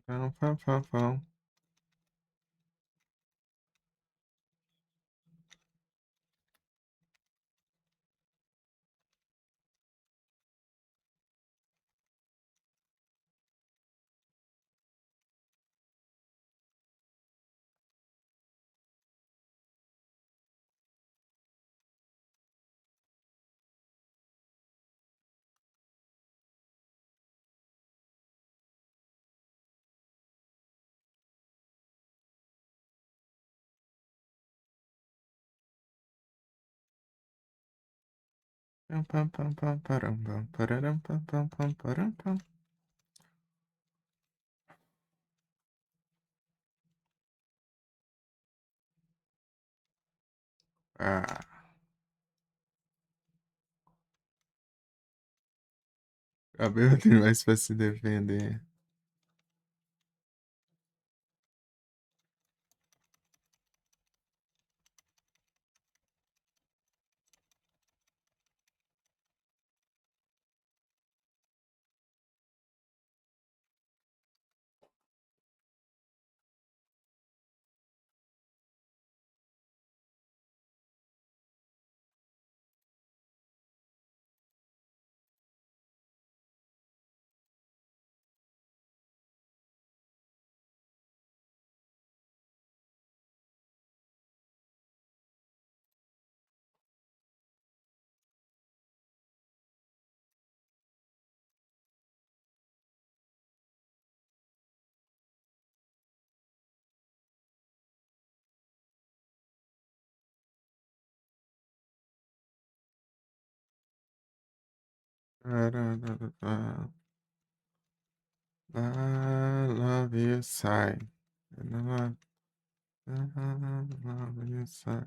Pam, pam, pam, pam. Pam, pam, pam, pam, param, pam, pararam, pam, pam, pam, param, pam. Ah, a bêbada tem mais pra se defender. Tararara. I love you, sigh. I love you, sigh.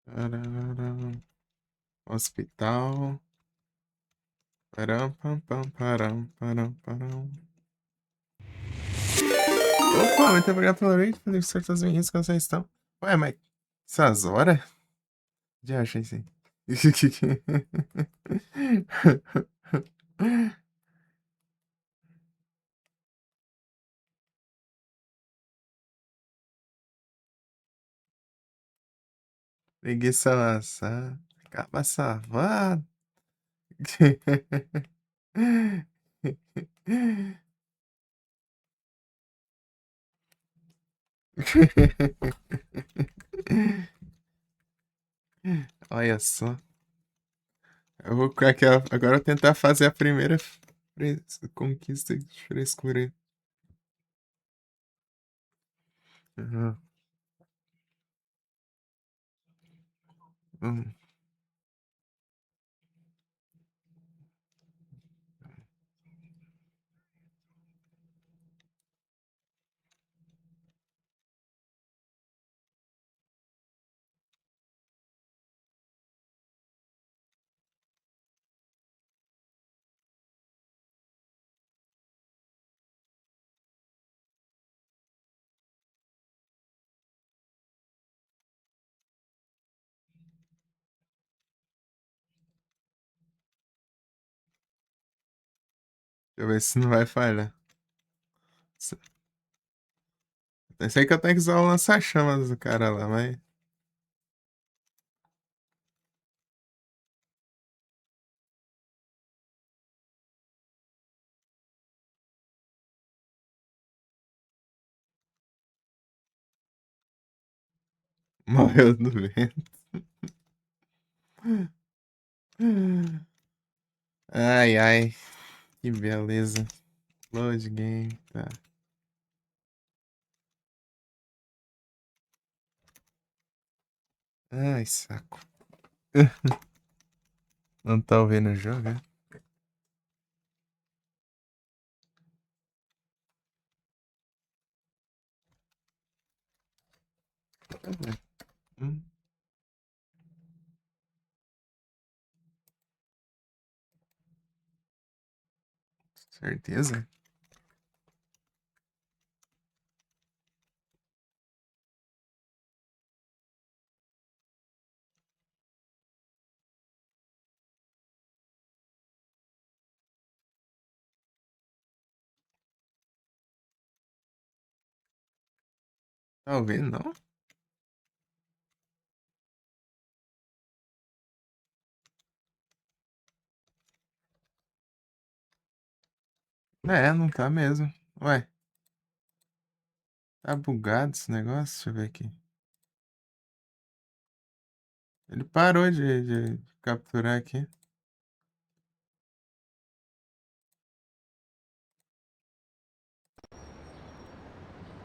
Tararara. Hospital. Param, pam, pam, param, param, param. Opa, muito obrigado pela noite, pelos certas vinhas que vocês estão. Ué, mas essas horas? Já achei sim. Preguiça laçar. Acaba savado. Olha só. Eu vou com aquela, agora eu vou tentar fazer a primeira conquista de frescura. Uhum. Uhum. Deixa eu ver se não vai falhar. Eu sei que eu tenho que usar o lança-chamas do cara lá, mas. Morreu no vento. Ai, ai. Que beleza. Load game. Tá. Ai, saco. Não tá ouvindo o jogo, é? Hum, certeza? Tá ouvindo, não? É, não tá mesmo. Ué, tá bugado esse negócio? Deixa eu ver aqui. Ele parou de capturar aqui.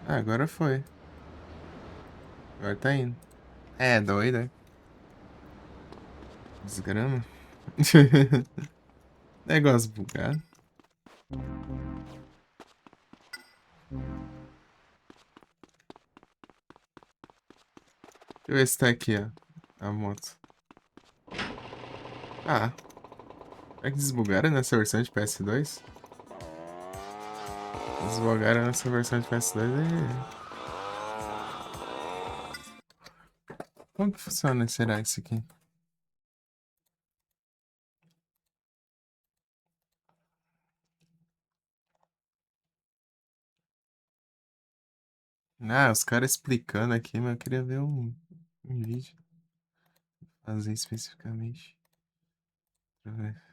Ah, agora foi. Agora tá indo. É, doido, é? Desgrama. Negócio bugado. Deixa eu ver se tá aqui, ó. A moto. Ah, será que desbugaram nessa versão de PS2? Desbugaram nessa versão de PS2 aí. Como que funciona, será isso aqui? Ah, os caras explicando aqui, mas eu queria ver um vídeo. Fazer especificamente. Deixa eu ver.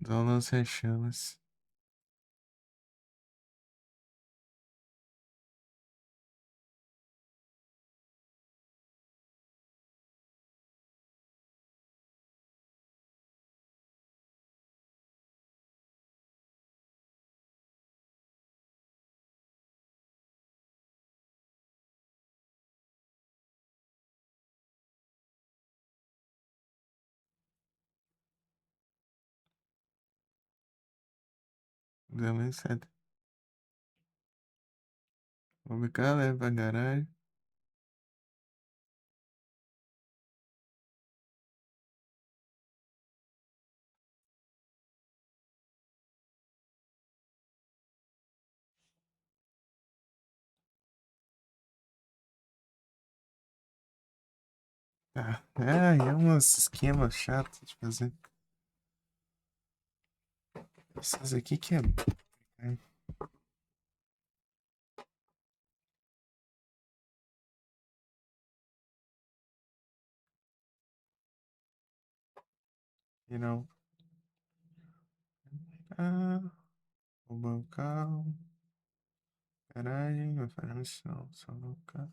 Download sem chamas. Download 7. Vou ficar, leva pra garagem. Tá. É uns esquemas chatos de fazer. Essas aqui que é. Né? You know. Ah, o bancal. Garagem, vai fazer missão. Só bancal.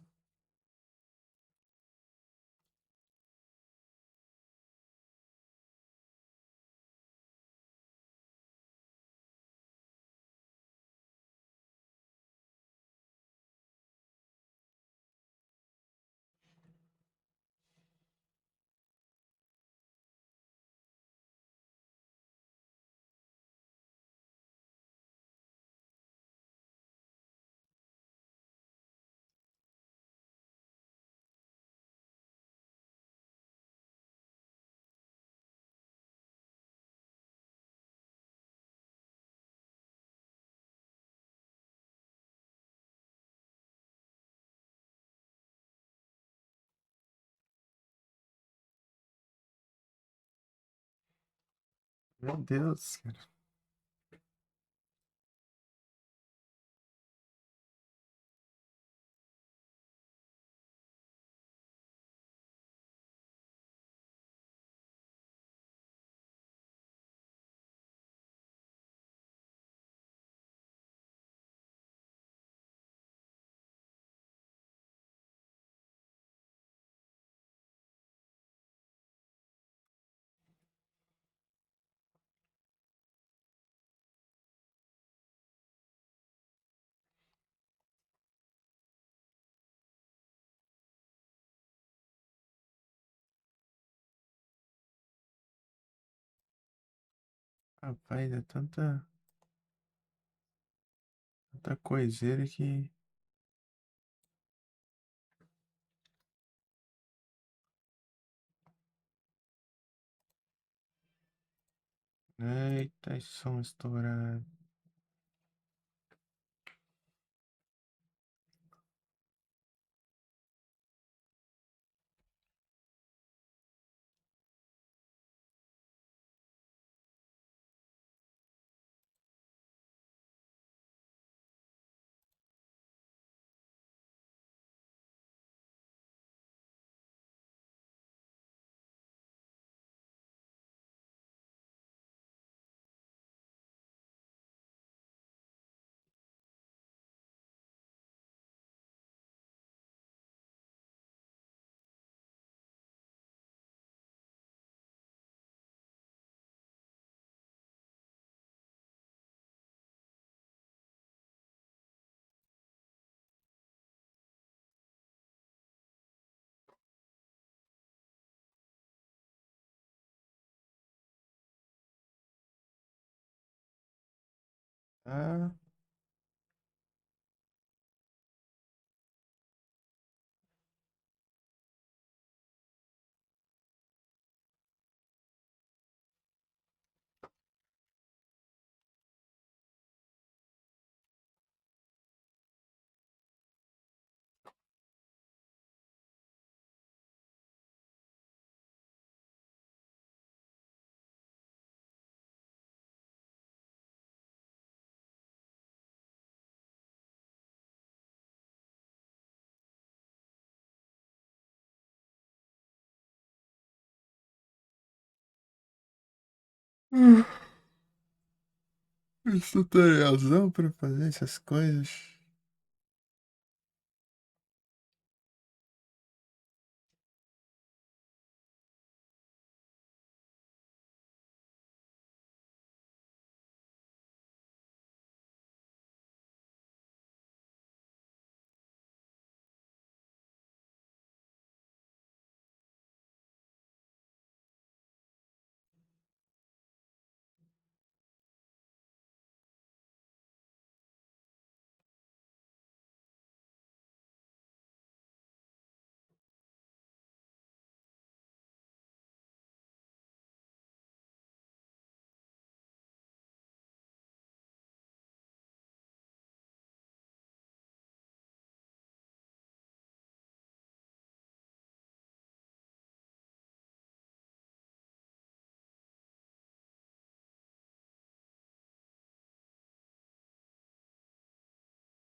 Meu Deus, cara. Rapaz, é tanta coiseira que. Eita, som estourado. Ah, esse tutorialzão pra fazer essas coisas.